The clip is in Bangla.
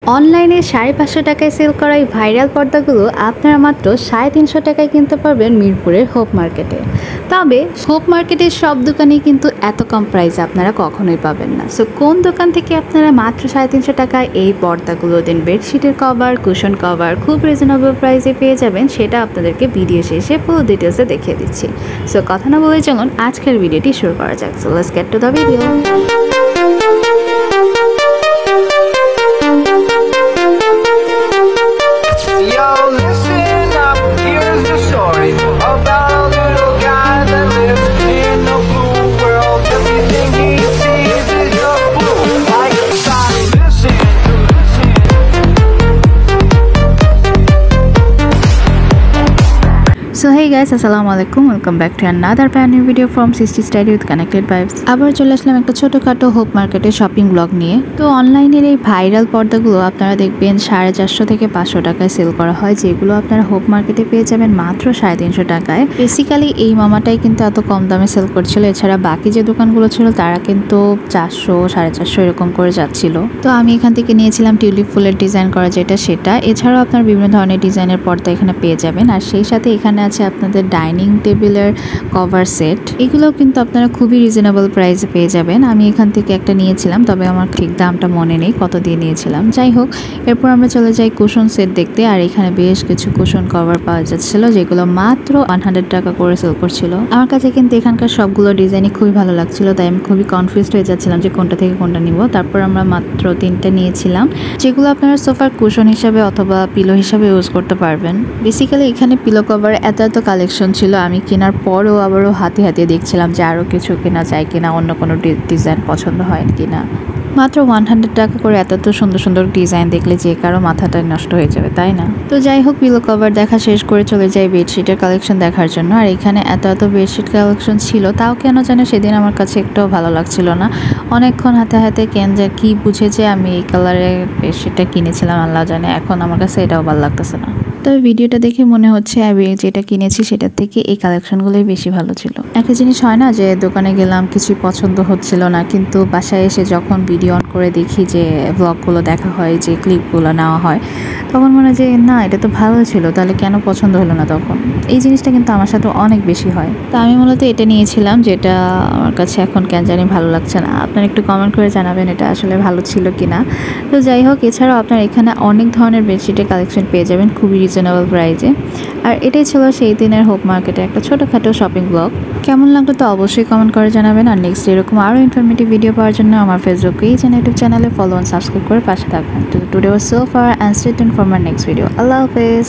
অনলাইনে ৫৫০ টাকায় সেল করা এই ভাইরাল পর্দাগুলো আপনারা মাত্র ৩৫০ টাকায় কিনতে পারবেন মিরপুরের হোপ মার্কেটে। তবে হোপ মার্কেটের সব দোকানেই কিন্তু এত কম প্রাইসে আপনারা কখনোই পাবেন না। সো কোন দোকান থেকে আপনারা মাত্র ৩৫০ টাকায় এই পর্দাগুলো দেন, বেডশিটের কভার, কুশন কভার খুব রিজনেবল প্রাইসে পেয়ে যাবেন, সেটা আপনাদেরকে ভিডিও শেষে ফুল ডিটেলসে দেখিয়ে দিচ্ছি। সো কথা না বলে চলুন আজকের ভিডিওটি শুরু করা যাক। So let's get to the video. So hey guys, assalamu alaikum, welcome back to another brand new video from Sisti Study with Connected Vibes। আবার চলে আসলাম একটা ছোটখাটো হোপ মার্কেটের শপিং ব্লগ নিয়ে। তো অনলাইনের এই ভাইরাল পর্দাগুলো আপনারা দেখবেন 450 থেকে 500 টাকায় সেল করা হয়, যেগুলো আপনারা হোপ মার্কেটে পেয়ে যাবেন মাত্র 350 টাকায়। বেসিক্যালি এই মামাটাই কিন্তু এত কম দামে সেল করছিল, এছাড়া বাকি যে দোকানগুলো ছিল তারা কিন্তু 400, 450 এরকম করে যাচ্ছিল। তো আমি এখান থেকে নিয়েছিলাম টিউলিপ ফুলের ডিজাইন করা সেটা। এছাড়াও আপনার বিভিন্ন ধরনের ডিজাইনের পর্দা এখানে পেয়ে যাবেন, আর সেই সাথে এখানে আছে আপনাদের ডাইনিং টেবিলের কভার সেট। এগুলোও কিন্তু আপনারা খুবই রিজনেবল প্রাইসে পেয়ে যাবেন। আমি এখান থেকে একটা নিয়েছিলাম, তবে আমার ঠিক দামটা মনে নেই কত দিয়ে নিয়েছিলাম। যাই হোক, এরপর আমরা চলে যাই কুশন সেট দেখতে, আর এখানে বেশ কিছু কুশন কভার পাওয়া যাচ্ছিল, যেগুলো মাত্র 100 টাকা করে সেল করছিল। আমার কাছে কিন্তু এখানকার সবগুলো ডিজাইনই খুবই ভালো লাগছিল, তাই আমি খুবই কনফিউজড হয়ে যাচ্ছিলাম যে কোনটা থেকে কোনটা নিব। তারপর আমরা মাত্র 3টা নিয়েছিলাম, যেগুলো আপনারা সোফার কুশন হিসাবে অথবা পিলো হিসাবে ইউজ করতে পারবেন। বেসিক্যালি এখানে পিলো কভার এত কালেকশন ছিল, আমি কেনার পরও আবারও হাতে দেখছিলাম যে আরও কিছু কেনা যায় কিনা, অন্য কোনো ডিজাইন পছন্দ হয় কিনা। মাত্র 100 টাকা করে এত সুন্দর সুন্দর ডিজাইন দেখলে যে কারো মাথাটা নষ্ট হয়ে যাবে, তাই না? তো যাই হোক, পিলো কভার দেখা শেষ করে চলে যাই বেডশিটের কালেকশন দেখার জন্য। আর এখানে এত বেডশিট কালেকশন ছিল, তাও কেন জানে সেদিন আমার কাছে একটাও ভালো লাগছিল না। অনেকক্ষণ হাতে কেন যে কি বুঝেছে আমি এই কালারের বেডশিটটা কিনেছিলাম, আল্লাহ জানে, এখন আমার কাছে এটাও ভালো লাগতেছে না। তবে ভিডিওটা দেখে মনে হচ্ছে আমি যেটা কিনেছি সেটার থেকে এই কালেকশনগুলোই বেশি ভালো ছিল। একটা জিনিস হয় না যে দোকানে গেলাম কিছুই পছন্দ হচ্ছিল না, কিন্তু বাসায় এসে যখন ভিডিও অন করে দেখি, যে ব্লগগুলো দেখা হয়, যে ক্লিপগুলো নেওয়া হয়, তখন মনে হয় যে না, এটা তো ভালো ছিল, তাহলে কেন পছন্দ হলো না তখন। এই জিনিসটা কিন্তু আমার সাথে অনেক বেশি হয়। তো আমি মূলত এটা নিয়েছিলাম, যেটা আমার কাছে এখন কেন জানি ভালো লাগছে না। আপনারা একটু কমেন্ট করে জানাবেন এটা আসলে ভালো ছিল কিনা। তো যাই হোক, এছাড়াও আপনার এখানে অনেক ধরনের বেডশিটের কালেকশন পেয়ে যাবেন খুবই রিজনেবল প্রাইসে। আর এটাই ছিল সেই দিনের হোপ মার্কেটে একটা ছোটোখাটো শপিং ব্লগ। কেমন লাগলো তো অবশ্যই কমেন্ট করে জানাবেন। আর নেক্সট এরকম আরও ইনফরমেটিভ ভিডিও পাওয়ার জন্য আমার ফেসবুক পেজ and ইউটিউব চ্যানেলে ফলো and সাবস্ক্রাইব করে পাশে থাকবেন। Today was so far, and stay tuned for my next video. আল্লাহ হাফেজ।